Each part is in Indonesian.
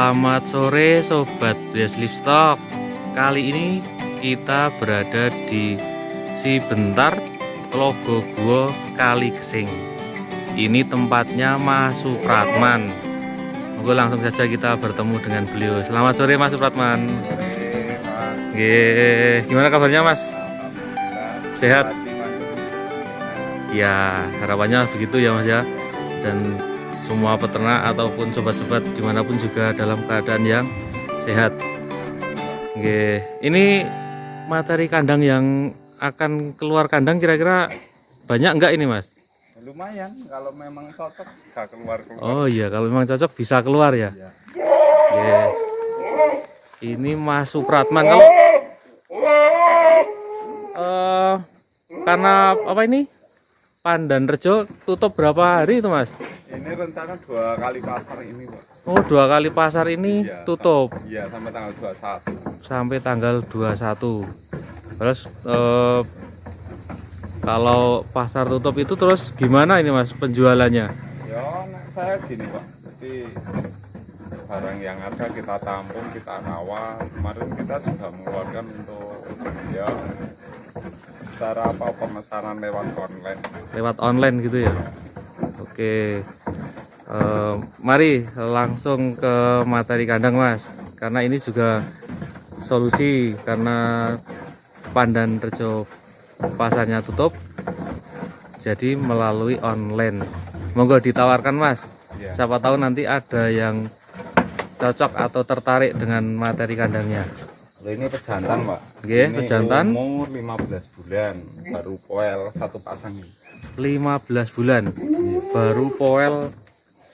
Selamat sore Sobat Best Livestock. Kali ini kita berada di Sibentar, Tlogoguwo, Kaligesing. Ini tempatnya Mas Supratman. Monggo langsung saja kita bertemu dengan beliau. Selamat sore Mas Supratman. Gimana kabarnya Mas? Sehat? Ya, harapannya begitu ya Mas ya. Dan semua peternak ataupun sobat-sobat dimanapun juga dalam keadaan yang sehat. Oke, ini materi kandang yang akan keluar kandang kira-kira banyak enggak ini Mas? Lumayan, kalau memang cocok bisa keluar. Oh iya, kalau memang cocok bisa keluar ya. Iya. Oke. Ini Mas Supratman. Kalau karena apa ini? Pandan-rejo tutup berapa hari itu Mas? Ini rencana 2 kali pasar ini, Pak. Oh, 2 kali pasar ini Iya, tutup. Iya, sampai tanggal 21. Sampai tanggal 21. Terus kalau pasar tutup itu terus gimana ini Mas penjualannya? Ya, saya gini, Pak. Jadi barang yang ada kita tampung, kita kawal. Kemarin kita juga mengeluarkan untuk ya secara pemesanan lewat online. Lewat online gitu ya. Oke. Mari langsung ke materi kandang Mas. Karena ini juga solusi karena Pandan-rejo pasarnya tutup. Jadi melalui online. Monggo ditawarkan Mas. Iya. Siapa tahu nanti ada yang cocok atau tertarik dengan materi kandangnya. Kalau ini pejantan, Pak. Oke, Ini pejantan. umur 15 bulan, baru poel satu pasang. 15 bulan. Baru poel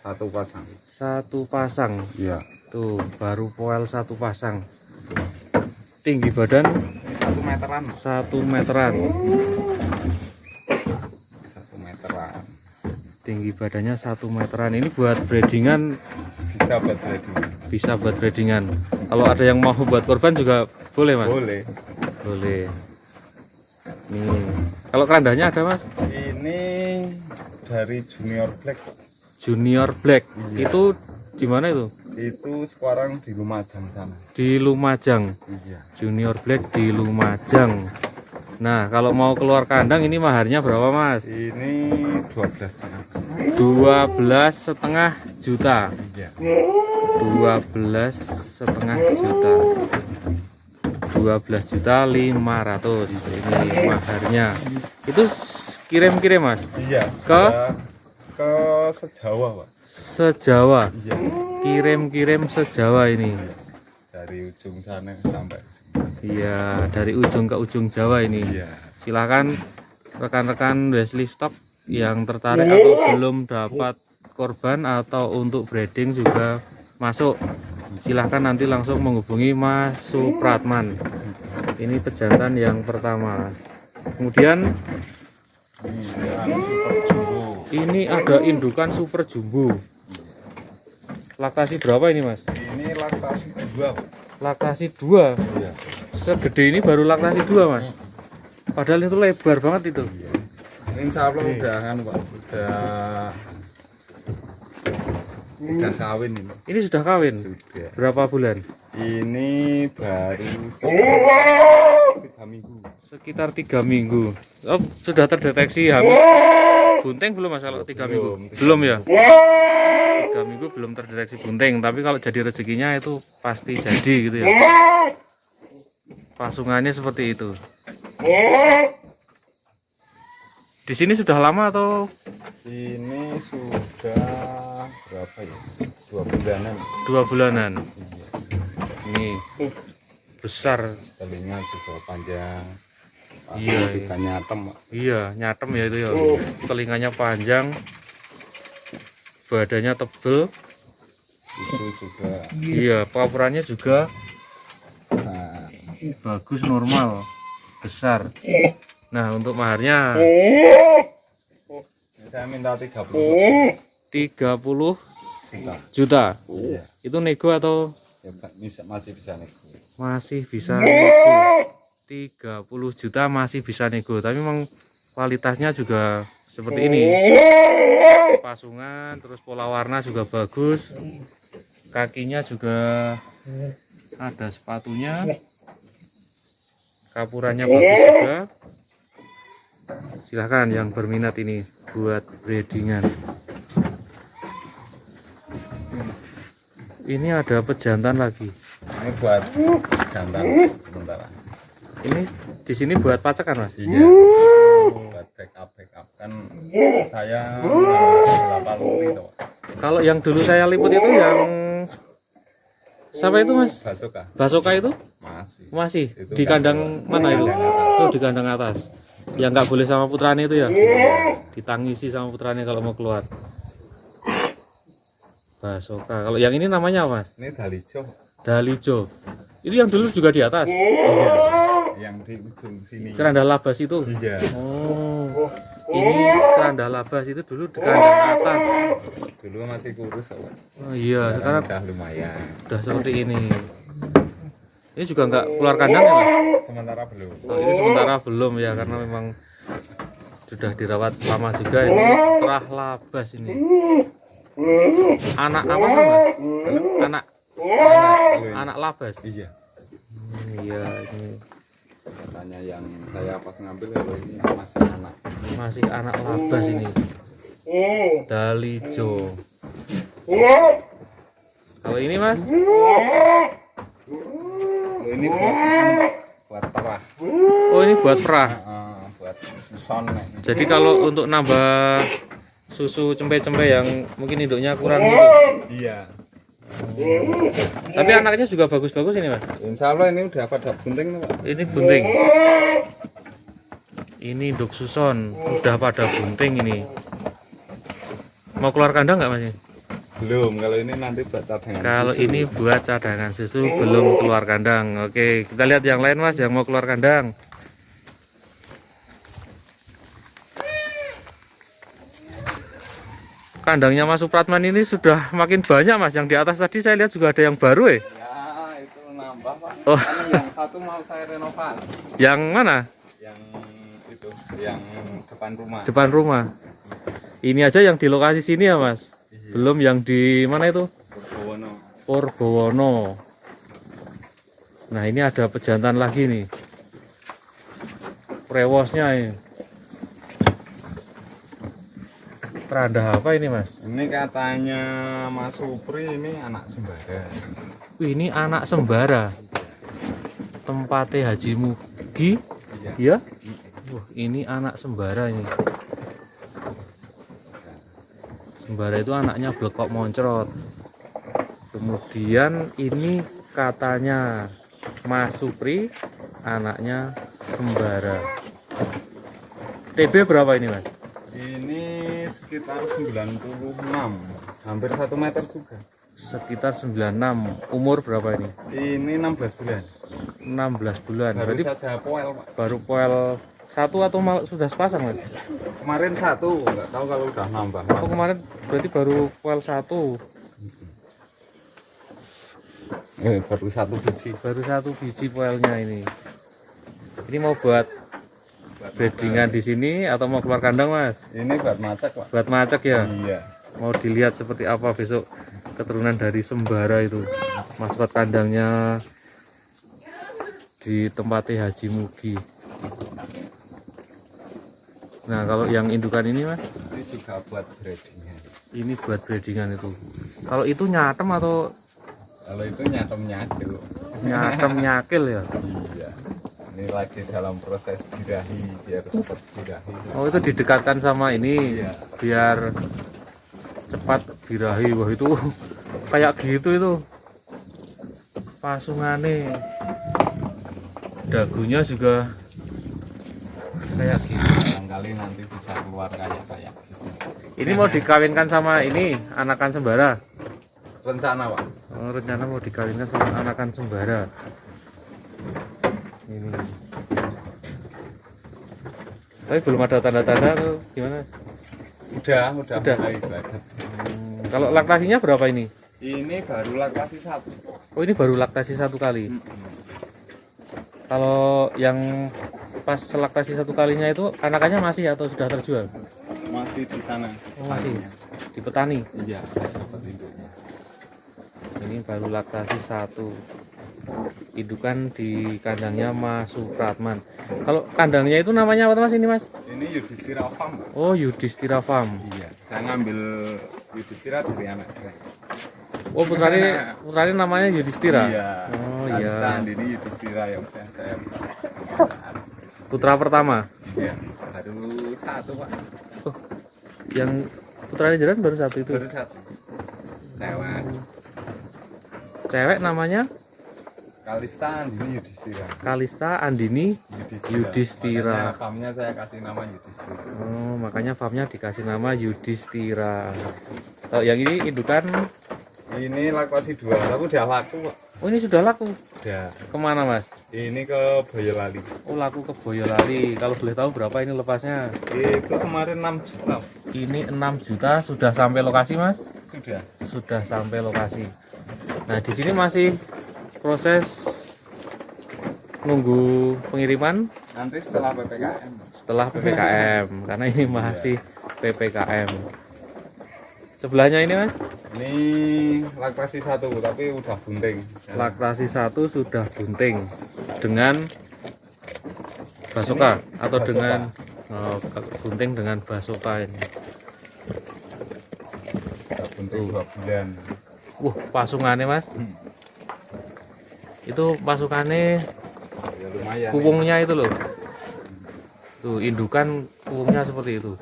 Satu pasang. satu pasang. Iya. Tuh, baru poel satu pasang. Tinggi badan Ini 1 meteran. 1 meteran. 1 meteran. Tinggi badannya 1 meteran. Ini buat breedingan, Bisa buat breeding. bisa buat breedingan. Kalau ada yang mau buat korban juga boleh Mas? Boleh. Boleh. Nih. Kalau kerandanya ada Mas? Ini dari Junior Black. Junior Black. Iya. Itu di mana itu? Itu sekarang di Lumajang sana. Di Lumajang. Iya. Junior Black di Lumajang. Nah, kalau mau keluar kandang ini maharnya berapa Mas? Ini 12,5. 12,5 juta. Iya. 12,5 juta. 12.500.000 ini maharnya. Itu kirim-kirim Mas? Iya. Ke? Ke sejawa, Pak. Sejawa. Iya. Kirim-kirim sejawa ini. Dari ujung sana sampai sini. Iya, dari ujung ke ujung Jawa ini. Iya. Silahkan rekan-rekan Best Livestock yang tertarik atau belum dapat korban atau untuk breeding juga masuk. Silahkan nanti langsung menghubungi Mas Supratman. Ini pejantan yang pertama. Kemudian Super Jumbo. ini ada indukan super jumbo. Laktasi berapa ini Mas? Ini laktasi 2, Pak. Laktasi 2. Iya. Segede ini baru laktasi 2 Mas. Padahal itu lebar banget itu. Iya. Insya Allah udah kan, Pak. Udah kawin ini. Ini sudah kawin. Sudah. Berapa bulan? Ini baru sekitar 3 minggu. Sekitar 3 minggu. Oh, sudah terdeteksi hamil. Bunting belum Mas kalau 3 minggu? Belum ya? 3 minggu belum terdeteksi bunting, tapi kalau jadi rezekinya itu pasti jadi gitu ya. Pasungannya seperti itu. Di sini sudah lama atau Ini sudah berapa ya? 2 bulanan. 2 bulanan? Iya. Ini besar. Telinga juga panjang. Iya, Juga nyatem, Pak. Iya, nyatem ya itu ya. Telinganya panjang, badannya tebel. Itu juga Iya, pengukurannya juga besar. bagus, normal, besar. Nah, untuk maharnya Saya minta 30 30 juta. juta. Iya. Itu nego atau Ya, masih bisa nego. masih bisa nego? 30 juta masih bisa nego, tapi memang kualitasnya juga seperti ini. Pasungan, terus pola warna juga bagus. kakinya juga ada sepatunya, kapurannya bagus juga. Silahkan yang berminat ini buat breedingan. Ini ada pejantan lagi. Ini buat jantan sementara. Ini di sini buat pacekan, Mas? Iya. Buat backup kan saya berapa luri itu. Kalau yang dulu saya liput itu yang siapa itu, Mas? Basoka. Basoka itu Masih. itu Itu di kandang mana itu? kandang atas. Oh, di kandang atas. Yang nggak boleh sama putranya itu ya? Ditangisi sama putranya kalau mau keluar. Basoka. Kalau yang ini namanya apa, Mas? Ini Dalijo. Dalijo. Itu yang dulu juga di atas. Iya. Yang di ujung sini. Keranda labas itu. Iya. Oh. Ini keranda labas itu dulu di kandang atas. Dulu masih kurus. Oh iya, sekarang udah lumayan. udah seperti ini. Ini juga nggak keluar kandang ya, Mas? Sementara belum. Oh, ini sementara belum ya, karena memang sudah dirawat lama juga. Ini terah labas ini. Anak apa, Mas? Anak anak labas. Iya. Iya, ini Katanya yang saya pas ngambil kalau ini masih anak. masih anak labas ini. Dalijo. Kalau ini, Mas? Ini buat perah. Oh, ini buat perah. Buat suson. Jadi kalau untuk nambah susu cempe-cempe yang mungkin induknya kurang gitu. Iya. Tapi anaknya juga bagus-bagus ini, Mas. Insya Allah ini udah pada bunting nih, Pak. Ini bunting. Ini induk suson udah pada bunting ini. Mau keluar kandang nggak, Mas? Belum, kalau ini nanti buat cadangan. Kalau susu. ini buat cadangan susu, belum keluar kandang. Oke, kita lihat yang lain, Mas, yang mau keluar kandang. Kandangnya Mas Supratman ini sudah makin banyak, Mas. Yang di atas tadi saya lihat juga ada yang baru, Ya, itu nambah, Pak. Oh. Kan yang satu mau saya renovasi. Yang mana? Yang itu, yang depan rumah. Depan rumah. Ini aja yang di lokasi sini ya, Mas. Iya. Belum yang di mana itu? Purbowono. Purbowono. Nah, ini ada pejantan lagi nih. Prewosnya ini. Keranda apa ini, Mas? Ini katanya Mas Supri ini anak sembada. Wih, ini anak sembara. Tempatnya Haji Mugi. Iya. Ya. Wah, ini anak sembara ini. Sembara itu anaknya blekok moncrot. Kemudian ini katanya Mas Supri, anaknya sembara. TB berapa ini, Mas? Ini sekitar 96, hampir 1 meter juga. Sekitar 96. Umur berapa ini? Ini 16 bulan. 16 bulan. Baru Berarti saja poel, Pak. baru poel satu atau sudah sepasang, Mas? Kemarin satu, nggak tahu kalau udah nambah. Oh, kemarin berarti baru poel satu. Baru satu biji. Baru satu biji poelnya ini. Ini mau buat breedingan di sini atau mau keluar kandang, Mas? Ini buat macet, Pak. Buat macet ya? Iya. Mau dilihat seperti apa besok keturunan dari sembara itu. Maskot kandangnya di tempatnya Haji Mugi. Nah, kalau yang indukan ini, Mas? Ini juga buat breedingan. Ini buat breedingan itu. Kalau itu nyatem atau Kalau itu nyatem nyakil. nyatem nyakil ya? Iya. Ini lagi dalam proses birahi, biar cepat birahi. Oh, itu didekatkan sama ini Iya. biar cepat birahi. Wah, itu kayak gitu itu. Pasungane. Dagunya juga kayak gitu. Barangkali nanti bisa keluar kayak gitu. Ini mau dikawinkan sama ini anakan sembara. Rencana, Pak. Oh, rencana mau dikawinkan sama anakan sembara. Ini. Tapi belum ada tanda-tanda atau gimana? Udah Udah. mulai belajar. Kalau laktasinya berapa ini? Ini baru laktasi 1. Oh, ini baru laktasi 1 kali. Kalau yang pas laktasi 1 kalinya itu anakannya masih atau sudah terjual? Masih di sana. Oh, masih di petani. Iya, saya dapat induknya. Ini baru laktasi 1. Indukan di kandangnya Mas Supratman. Kalau kandangnya itu namanya apa Mas ini Mas? Ini Yudhistira Farm. Oh, Yudhistira Farm. Iya, saya ngambil Yudhistira dari anak saya. Oh, putranya namanya Yudhistira. Iya. Oh Kalista iya. Andini Yudhistira yang udah saya. Putra pertama. Iya, baru 1 Pak. Oh, yang putranya jalan baru 1 itu. Baru 1. Cewek. Cewek namanya Kalista Andini Yudhistira. Kalista Andini Yudhistira. Makanya farmnya saya kasih nama Yudhistira. Oh, makanya farmnya dikasih nama Yudhistira. Kalau yang ini indukan, Ini laktasi 2, tapi udah laku Pak. oh ini sudah laku. Udah. Kemana Mas? Ini ke Boyolali. Oh, laku ke Boyolali. Kalau boleh tahu berapa ini lepasnya? Itu kemarin 6 juta. Ini 6 juta sudah sampai lokasi Mas? Sudah. Sudah sampai lokasi. Nah, di sini masih proses nunggu pengiriman Nanti setelah PPKM. setelah PPKM karena ini masih PPKM. Sebelahnya ini Mas, Ini laktasi 1 tapi udah bunting. laktasi 1 sudah bunting dengan basoka atau basoka. dengan bunting dengan basoka ini. Udah bunting 2 bulan. Pasungannya Mas, itu pasukannya Ya lumayan. kuwungnya itu loh. Tuh, indukan kuwungnya seperti itu.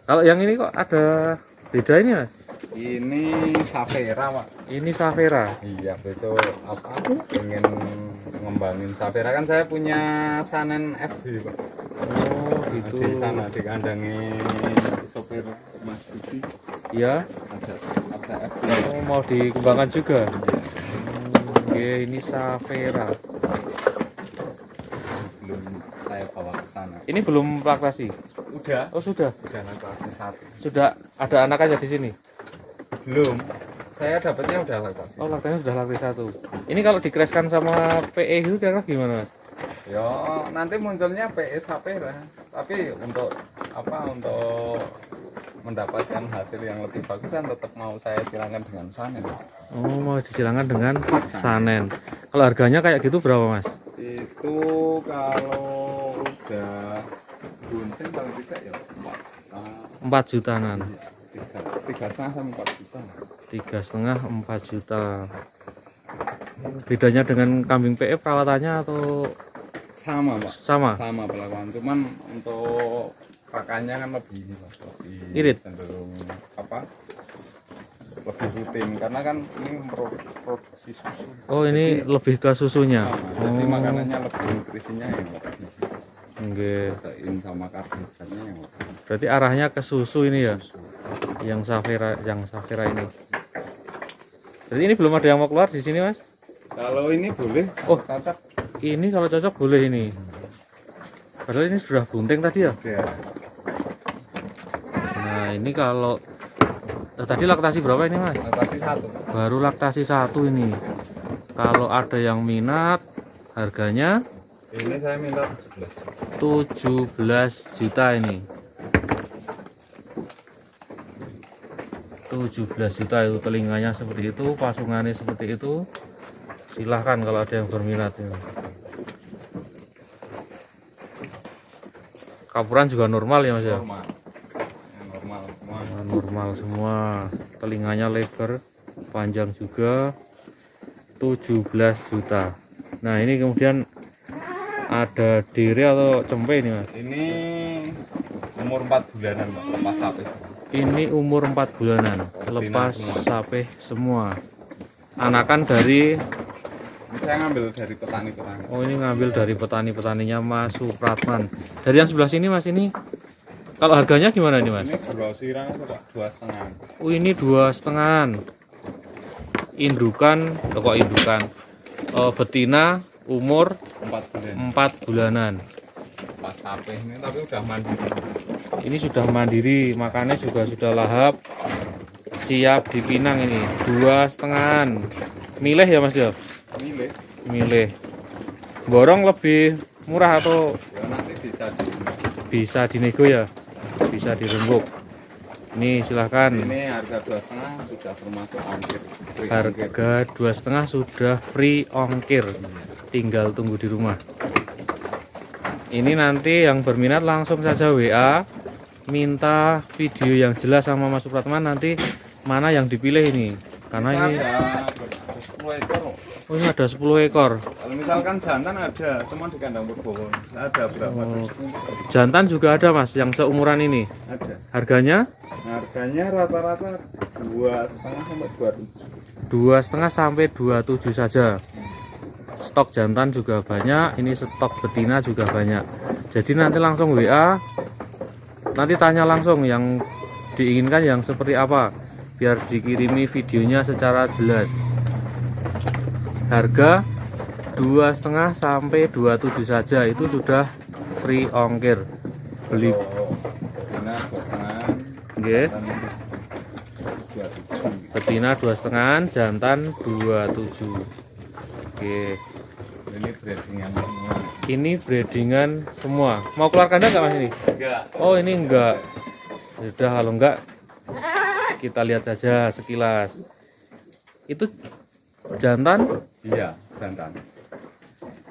Kalau yang ini kok ada beda ini Mas? Ini Savera Pak. Ini Savera. Iya, besok apa? Pengen ngembangin Savera, kan saya punya Sanen FB Pak. Oh, Nah, gitu. di sana di kandangnya sopir Mas Budi Ya. ada FB. Oh, mau dikembangkan juga. Oke, ini Savera. Belum saya bawa ke sana. Ini belum laktasi. Udah. Oh, sudah. Udah laktasi 1. Sudah ada anakannya di sini. Belum. Saya dapatnya udah laktasi. Oh, laktasinya sudah laktasi 1. Ini kalau dikreskan sama PE itu kira-kira gimana, Mas? Ya, nanti munculnya PS Savera. Tapi untuk apa? Untuk mendapatkan hasil yang lebih bagus kan tetap mau saya silangkan dengan Sanen. Oh, mau disilangkan dengan Sanen. Kalau harganya kayak gitu berapa, Mas? Itu kalau udah bunting paling tidak ya 4 jutaan. 3,5 sampai 4 juta. 3,5 4 juta. Bedanya dengan kambing PE perawatannya atau Sama Pak. sama? Sama pelakuan, cuman untuk pakannya kan lebih ini, Pak, lebih Irit. cenderung apa? Lebih rutin karena kan ini produksi susu. Oh, ini lebih ke susunya. Nah, jadi makanannya lebih nutrisinya yang lebih. Oke. Protein sama karbohidratnya yang lebih. Berarti arahnya ke susu ini ya. Susu. Yang Savera ini. Jadi ini belum ada yang mau keluar di sini, Mas? Kalau ini boleh, Oh. cocok. Ini kalau cocok boleh ini. Padahal ini sudah bunting tadi ya. Ya. Nah, ini kalau tadi laktasi berapa ini, Mas? Laktasi 1. Baru laktasi 1 ini. Kalau ada yang minat, harganya Ini saya minta 17 juta ini. 17 juta itu telinganya seperti itu, pasungannya seperti itu. Silahkan kalau ada yang berminat ini. Kapuran juga normal ya Mas ya? normal. Yang normal semua. Nah, normal semua. Telinganya lebar, panjang juga. 17 juta. Nah, ini kemudian ada diri atau cempe ini Mas? Ini umur 4 bulanan, Pak, lepas sapi. Ini umur 4 bulanan, lepas sapi semua. Anakan dari, Ini saya ngambil dari petani-petani. oh ini ngambil dari petani-petaninya Mas Supratman. Dari yang sebelah sini Mas ini, kalau harganya gimana ini Mas? Ini grosiran Pak, 2,5. Oh ini 2,5. Indukan, kok indukan? Betina umur 4 bulan. 4 bulanan. Lepas sapi ini tapi udah mandiri. Ini sudah mandiri, makannya juga sudah lahap, siap dipinang ini. 2,5. Milih ya Mas ya? Milih. Milih. Borong lebih murah atau Ya nanti bisa di bisa dinego ya? Bisa dirembuk. Ini silahkan. Ini harga 2,5 sudah termasuk ongkir. Harga 2,5 sudah free ongkir. Tinggal tunggu di rumah. Ini nanti yang berminat langsung saja WA, minta video yang jelas sama Mas Supratman, nanti mana yang dipilih ini. Karena ini ada 10 ekor. oh, ini ada 10 ekor. Kalau misalkan jantan ada, cuma di kandang Purbowo. Ada berapa? Oh. Jantan juga ada Mas, yang seumuran ini. Ada. Harganya? Harganya rata-rata 2,5 sampai 27. 2,5 sampai 27 saja. Stok jantan juga banyak, ini stok betina juga banyak. Jadi nanti langsung WA, nanti tanya langsung yang diinginkan yang seperti apa, biar dikirimi videonya secara jelas. Harga 2,5 sampai 27 saja, itu sudah free ongkir. Beli Betina 2,5. nggih. Dan 27. Betina 2,5, jantan 27. Oke. Ini breedingan semua. Ini breedingan semua. Mau keluar kandang nggak Mas ini? Enggak. Oh ini enggak. Sudah kalau enggak kita lihat saja sekilas. Itu jantan Iya, jantan.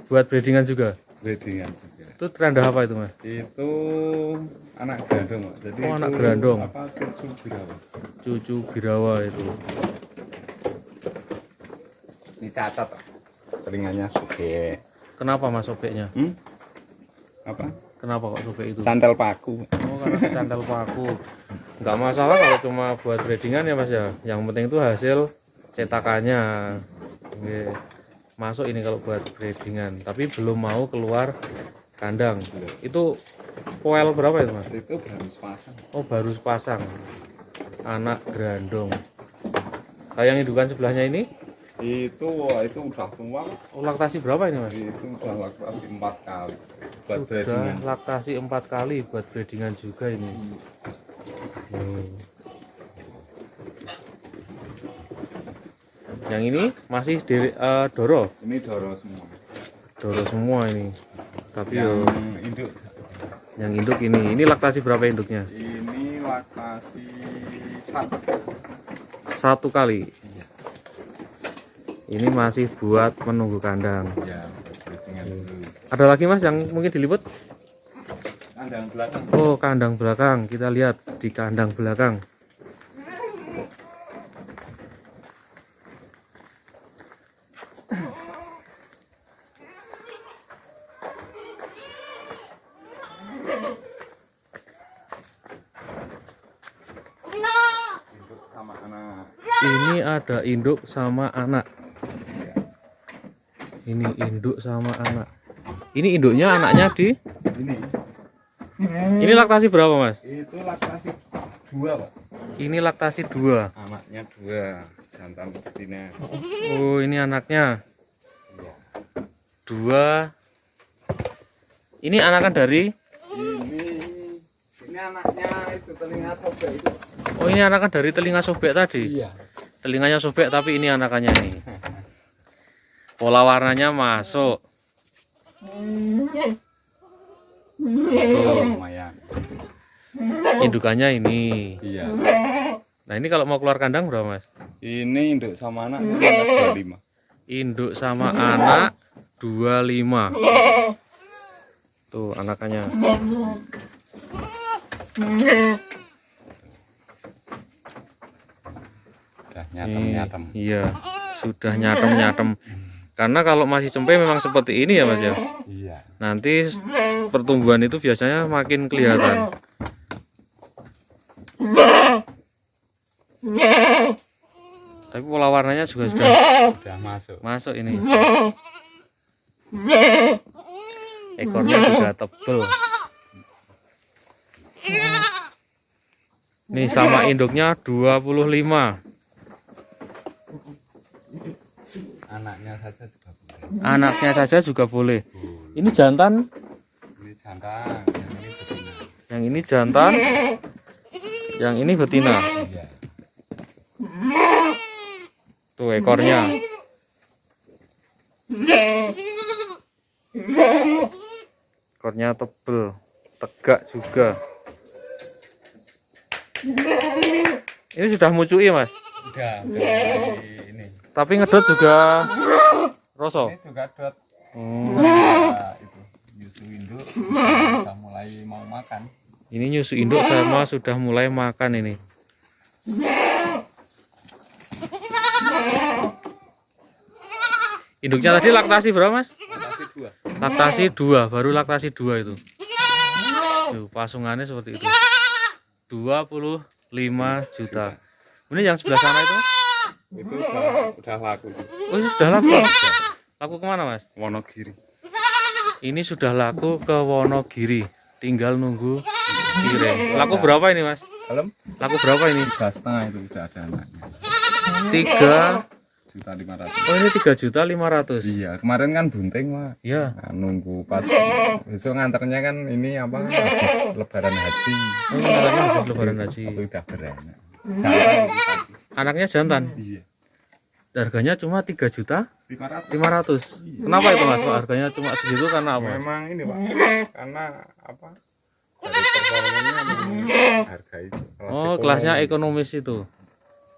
buat breedingan juga. Breedingan juga. Itu rendah apa itu Mas? Itu anak grandong, Pak. Jadi Oh, anak itu grandong. Apa cucu birawa. Cucu birawa itu. Ini cacat, Pak. Telinganya sobek. Kenapa Mas sobeknya? Apa? Kenapa kok sobek itu? Santel paku. Oh karena sandal paku. Enggak masalah kalau cuma buat breedingan ya Mas ya. Yang penting itu hasil cetakannya. Oke. Masuk ini kalau buat breedingan, tapi belum mau keluar kandang. Itu poel berapa itu Mas? Itu baru sepasang. Oh baru sepasang. Anak grandong. Kayak indukan sebelahnya ini? Itu udah tua. Oh, laktasi berapa ini Mas? Itu udah laktasi 4 kali. Buat Sudah breedingan. laktasi 4 kali buat breedingan juga ini. Yang ini masih doro. Ini doro semua. Doro semua ini. Tapi Yang yo induk. yang induk ini laktasi berapa induknya? Ini laktasi 1. 1 kali. Ini masih buat menunggu kandang. Ya, buat breedingan dulu. Ada lagi Mas yang mungkin diliput? Kandang belakang. Oh, kandang belakang. Kita lihat di kandang belakang. Induk sama anak. Ini ada induk sama anak. Ini induk sama anak. Ini induknya, anaknya di. Ini. Ini laktasi berapa Mas? Itu laktasi 2, Pak. Ini laktasi 2. Anaknya 2, jantan betina. Oh, ini anaknya Iya. 2. Ini anakan dari. Ini anaknya itu telinga sobek itu. Oh, ini anakan dari telinga sobek tadi. Iya. Telinganya sobek tapi ini anakannya nih. Pola warnanya masuk. Tuh, Lumayan. indukannya ini. Iya. Nah, ini kalau mau keluar kandang berapa, Mas? Ini induk sama anak 25. Induk sama anak 25. Tuh, anakannya. Udah nyatem-nyatem. Iya, sudah nyatem-nyatem. Karena kalau masih cempe memang seperti ini ya Mas ya. Iya. Nanti pertumbuhan itu biasanya makin kelihatan. Tapi pola warnanya juga sudah Masuk. masuk ini. Ekornya juga tebel. Nih sama induknya 25. Anaknya saja juga boleh. Anaknya saja juga boleh. Ini jantan, Ini jantan, yang ini betina. yang ini jantan, yang ini betina. Iya. Tuh ekornya. Ekornya tebel, tegak juga. Ini sudah mucui Mas. Udah ini. Tapi ngedot juga roso. Ini juga dot. Hmm. Itu nyusu induk udah mulai mau makan. Ini nyusu induk sama sudah mulai makan ini. Induknya tadi laktasi berapa Mas? Laktasi 2. Laktasi 2, baru laktasi 2 itu. Tuh, pasungannya seperti itu. 25 juta. Ini yang sebelah sana itu? Itu udah laku. Oh, ini sudah laku. Laku kemana Mas? Wonogiri. Ini sudah laku ke Wonogiri. Tinggal nunggu kirim. Laku berapa ini Mas? Kalem? Laku berapa ini? 3,5 itu udah ada anaknya. 3.500.000. Oh, ini 3.500.000. Iya, kemarin kan bunting, Pak. Ya. Nah, nunggu pas besok nganternya kan ini apa? Habis lebaran haji. Oh, ini anaknya habis lebaran haji. Tapi udah beranak. Jantan. Anaknya jantan. Iya. Harganya cuma 3.500.000. 500. Kenapa itu Mas? Pak? Harganya cuma segitu karena apa? Memang ini, Pak. Karena apa? Dari performanya memang harga itu. Oh, kelasnya ekonomis itu.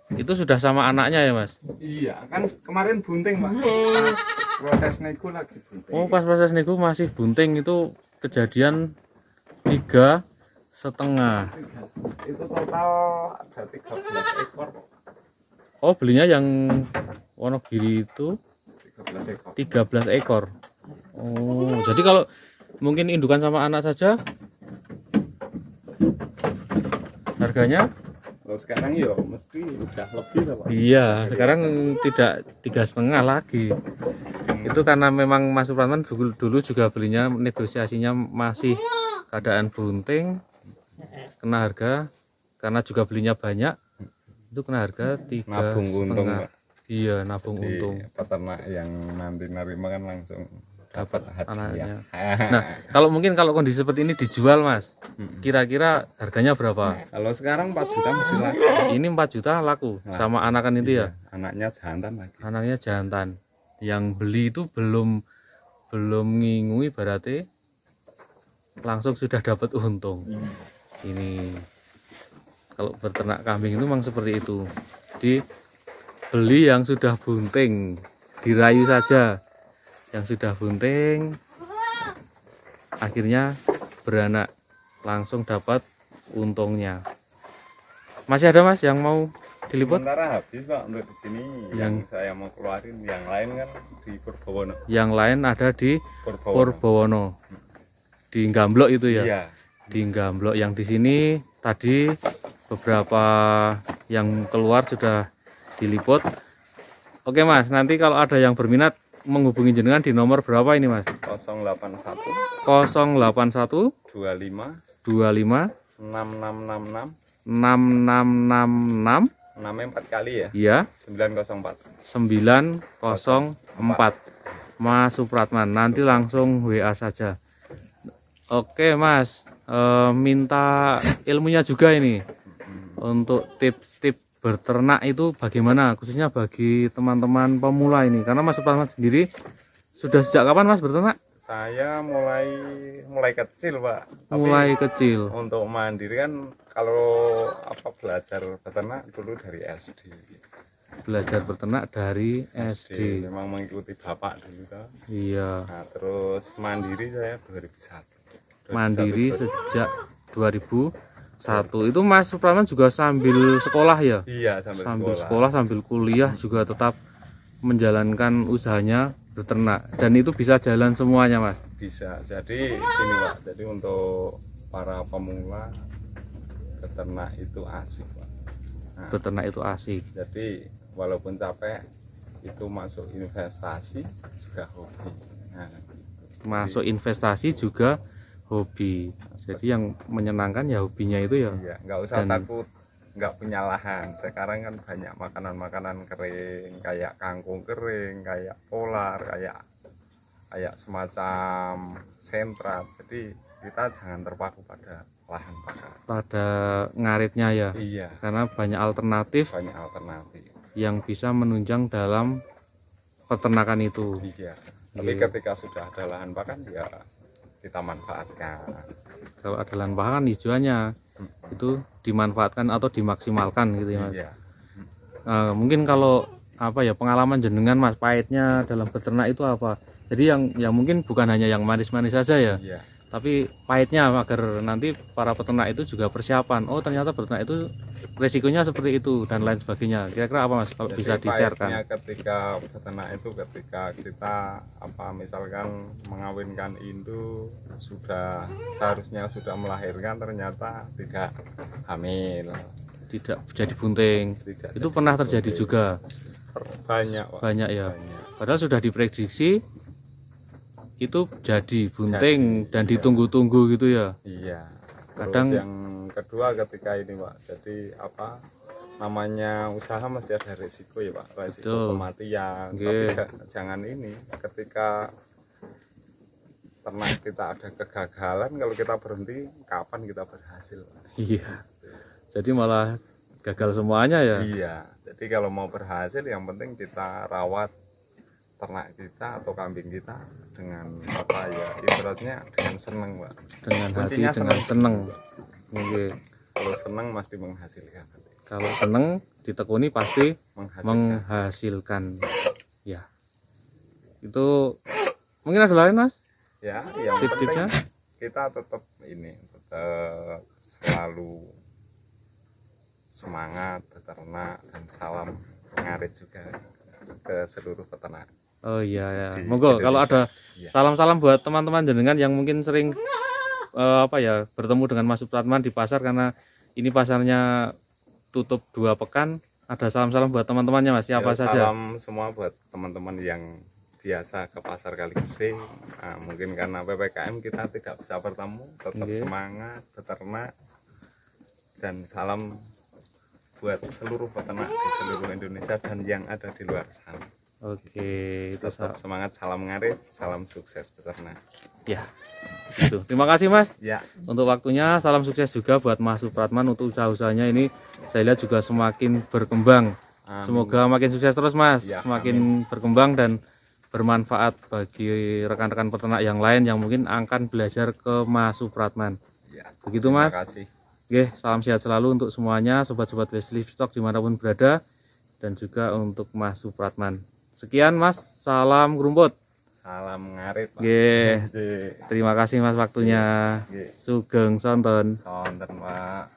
Itu sudah sama anaknya ya Mas? Iya, kan kemarin bunting, Pak. Proses nego lagi bunting. Oh, pas proses nego masih bunting itu kejadian 3,5. Itu total ada 13 ekor. Oh, belinya yang Wonogiri itu 13 ekor. 13 ekor. Oh, jadi kalau mungkin indukan sama anak saja harganya? Kalau sekarang ya mesti udah lebih lah, Pak. Iya, sekarang tidak 3,5 lagi. Itu karena memang Mas Supratman dulu juga belinya negosiasinya masih keadaan bunting, kena harga karena juga belinya banyak. Itu kena harga 3,5. Nabung untung, Pak. Iya, nabung Jadi, untung. peternak yang nanti nerima kan langsung dapat Anaknya. hadiah. Nah, kalau kondisi seperti ini dijual Mas, kira-kira harganya berapa? Kalau sekarang 4 juta mesti laku. Ini 4 juta laku sama anakan itu ya. Anaknya jantan lagi. Anaknya jantan. Yang beli itu belum ngingui berarti langsung sudah dapat untung. Ini kalau berternak kambing itu memang seperti itu. Jadi beli yang sudah bunting, dirayu saja. Yang sudah bunting akhirnya beranak, langsung dapat untungnya. Masih ada Mas yang mau diliput? Sementara habis, Pak, untuk di sini yang Yang- saya mau keluarin, yang lain kan di Purbowono. Yang lain ada di Purbowono. Purbowono. Di Gamblok itu ya. Iya. Di Gamblok. Yang di sini tadi beberapa yang keluar sudah diliput. Oke Mas, nanti kalau ada yang berminat menghubungi jenengan di nomor berapa ini Mas? 081 081 25 25 6666 6666 namanya 4 kali ya. ya 904. 904 Mas Supratman. Nanti langsung WA saja. Oke Mas, minta ilmunya juga ini untuk tips-tips berternak itu bagaimana, khususnya bagi teman-teman pemula ini, karena Mas Supratman sendiri sudah sejak kapan Mas berternak? Saya mulai kecil, Pak. Tapi Mulai kecil. untuk mandiri kan kalau apa belajar beternak dulu dari SD. Belajar berternak dari SD. Memang mengikuti bapak dulu kan. Iya, Nah, terus mandiri saya 2001. mandiri sejak 2001. Itu Mas Supratman juga sambil sekolah ya? Iya, sambil Sekolah sambil kuliah juga tetap menjalankan usahanya beternak, dan itu bisa jalan semuanya Mas. Bisa. Jadi gini, Pak. Jadi untuk para pemula beternak itu asik, Pak. Nah, Beternak itu asik. jadi walaupun capek itu masuk investasi juga hobi. Nah, Masuk investasi juga hobi. Jadi yang menyenangkan ya hobinya itu ya. iya, nggak usah Dan- takut nggak punya lahan. Sekarang kan banyak makanan-makanan kering kayak kangkung kering, kayak polar, kayak semacam sentrat. Jadi kita jangan terpaku pada lahan bakar. Pada ngaritnya ya. Iya, Karena banyak alternatif banyak alternatif. yang bisa menunjang dalam peternakan itu. Iya. Tapi Iya. ketika sudah ada lahan pakan ya kita manfaatkan. kalau ada lahan pangan hijauannya itu dimanfaatkan atau dimaksimalkan gitu ya Mas. Iya. Mungkin kalau apa ya pengalaman jenengan Mas pahitnya dalam beternak itu apa? Jadi yang mungkin bukan hanya yang manis-manis saja ya, Iya. tapi pahitnya agar nanti para peternak itu juga persiapan. Oh ternyata beternak itu resikonya seperti itu dan lain sebagainya. Kira-kira apa Mas kalau Jadi bisa di-sharekan? pahitnya ketika peternak itu ketika kita misalkan mengawinkan induk seharusnya sudah melahirkan ternyata tidak hamil, Tidak jadi bunting. tidak Itu jadi pernah terjadi bunting. juga. Banyak Pak. Banyak ya. Banyak. Padahal sudah diprediksi itu jadi bunting Jadi, dan iya. ditunggu-tunggu gitu ya. Iya. Terus Kadang- yang kedua ketika ini Pak, jadi namanya usaha mesti ada resiko ya Pak, resiko Betul. kematian. Oke. Tapi jangan ini ketika ternak kita ada kegagalan, kalau kita berhenti kapan kita berhasil Pak? Iya. Jadi malah gagal semuanya ya. Iya. Jadi kalau mau berhasil yang penting kita rawat ternak kita atau kambing kita dengan ibaratnya dengan seneng Pak. Dengan hati, Kuncinya dengan seneng. Oke. Kalau seneng pasti menghasilkan. Kalau seneng ditekuni pasti Menghasilkan. menghasilkan. Ya. Itu mungkin ada lain Mas? Ya, yang Tip-tipnya? penting kita tetap selalu semangat beternak dan salam ngarit juga ke seluruh peternak. Oh iya ya. Di Monggo kalau ada Indonesia. Iya. salam-salam buat teman-teman jenengan yang mungkin sering bertemu dengan Mas Supratman di pasar karena ini pasarnya tutup 2 pekan. Ada salam-salam buat teman-temannya Mas, siapa Ya, saja? salam semua buat teman-teman yang biasa ke pasar Kaligesing. Nah, mungkin karena PPKM kita tidak bisa bertemu, tetap Oke. semangat beternak dan salam buat seluruh peternak di seluruh Indonesia dan yang ada di luar sana. Oke, itu Tetap semangat, salam ngarit, salam sukses beternak. ya. Itu. Terima kasih Mas Ya, untuk waktunya. Salam sukses juga buat Mas Supratman untuk usaha-usahanya ini. Saya lihat juga semakin berkembang. amin. Semoga makin sukses terus Mas, Ya, semakin berkembang dan bermanfaat bagi rekan-rekan peternak yang lain yang mungkin akan belajar ke Mas Supratman. Ya, Begitu terima Mas. kasih. Oke, salam sehat selalu untuk semuanya, sobat-sobat Best Livestock dimanapun berada, dan juga untuk Mas Supratman. Sekian Mas, salam gerumput. Salam ngarit Pak. Oke, Oke. terima kasih Mas waktunya. Oke. Sugeng sonton. Sonten Pak.